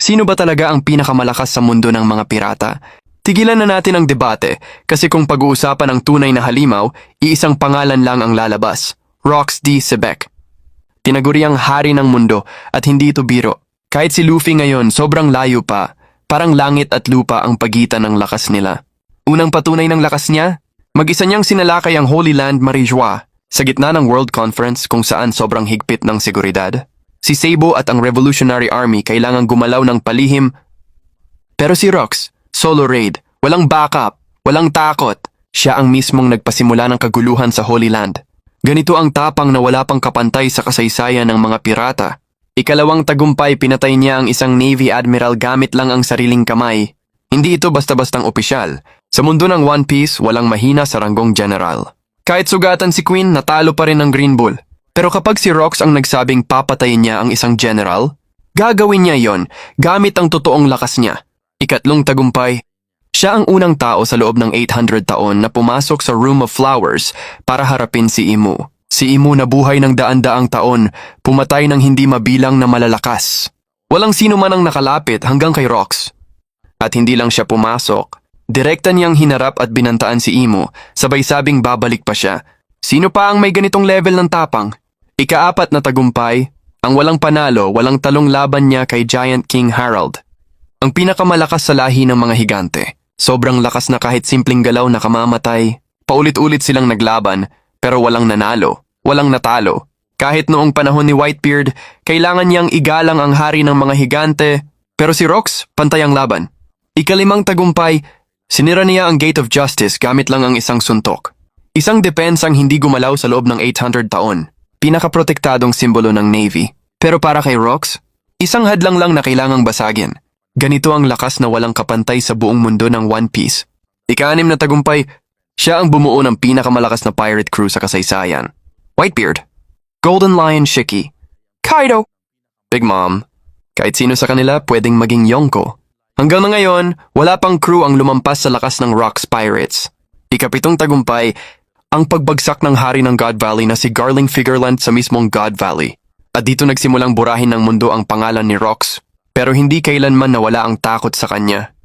Sino ba talaga ang pinakamalakas sa mundo ng mga pirata? Tigilan na natin ang debate kasi kung pag-uusapan ang tunay na halimaw, iisang pangalan lang ang lalabas. Rox D. Sebek. Tinaguriang hari ng mundo at hindi ito biro. Kahit si Luffy ngayon sobrang layo pa, parang langit at lupa ang pagitan ng lakas nila. Unang patunay ng lakas niya, mag-isa niyang sinalakay ang Holy Land Marijua sa gitna ng World Conference kung saan sobrang higpit ng seguridad. Si Sabo at ang Revolutionary Army kailangang gumalaw ng palihim. Pero si Rox, solo raid, walang backup, walang takot. Siya ang mismong nagpasimula ng kaguluhan sa Holy Land. Ganito ang tapang na wala pang kapantay sa kasaysayan ng mga pirata. Ikalawang tagumpay, pinatay niya ang isang Navy Admiral gamit lang ang sariling kamay. Hindi ito basta-bastang opisyal. Sa mundo ng One Piece, walang mahina sa ranggong general. Kahit sugatan si Queen, natalo pa rin ng Green Bull. Pero kapag si Rox ang nagsabing papatayin niya ang isang general, gagawin niya yon gamit ang totoong lakas niya. Ikatlong tagumpay, siya ang unang tao sa loob ng 800 taon na pumasok sa Room of Flowers para harapin si Imu. Si Imu na buhay ng daan-daang taon, pumatay ng hindi mabilang na malalakas. Walang sino man ang nakalapit hanggang kay Rox. At hindi lang siya pumasok, direkta niyang hinarap at binantaan si Imu, sabay sabing babalik pa siya. Sino pa ang may ganitong level ng tapang? Ikaapat na tagumpay, ang walang panalo, walang talong laban niya kay Giant King Harold. Ang pinakamalakas sa lahi ng mga higante. Sobrang lakas na kahit simpleng galaw na kamamatay. Paulit-ulit silang naglaban, pero walang nanalo, walang natalo. Kahit noong panahon ni Whitebeard, kailangan niyang igalang ang hari ng mga higante, pero si Rox, pantay ang laban. Ikalimang tagumpay, sinira niya ang Gate of Justice gamit lang ang isang suntok. Isang depensang hindi gumalaw sa loob ng 800 taon. Pinakaprotektadong simbolo ng Navy. Pero para kay Rox, isang hadlang lang na kailangang basagin. Ganito ang lakas na walang kapantay sa buong mundo ng One Piece. Ika-6 na tagumpay, siya ang bumuo ng pinakamalakas na pirate crew sa kasaysayan. Whitebeard, Golden Lion Shiki, Kaido, Big Mom. Kahit sino sa kanila pwedeng maging Yonko. Hanggang na ngayon, wala pang crew ang lumampas sa lakas ng Rox Pirates. Ika-7 tagumpay, ang pagbagsak ng hari ng God Valley na si Garling Figureland sa mismong God Valley. At dito nagsimulang burahin ng mundo ang pangalan ni Rox. Pero hindi kailanman nawala ang takot sa kanya.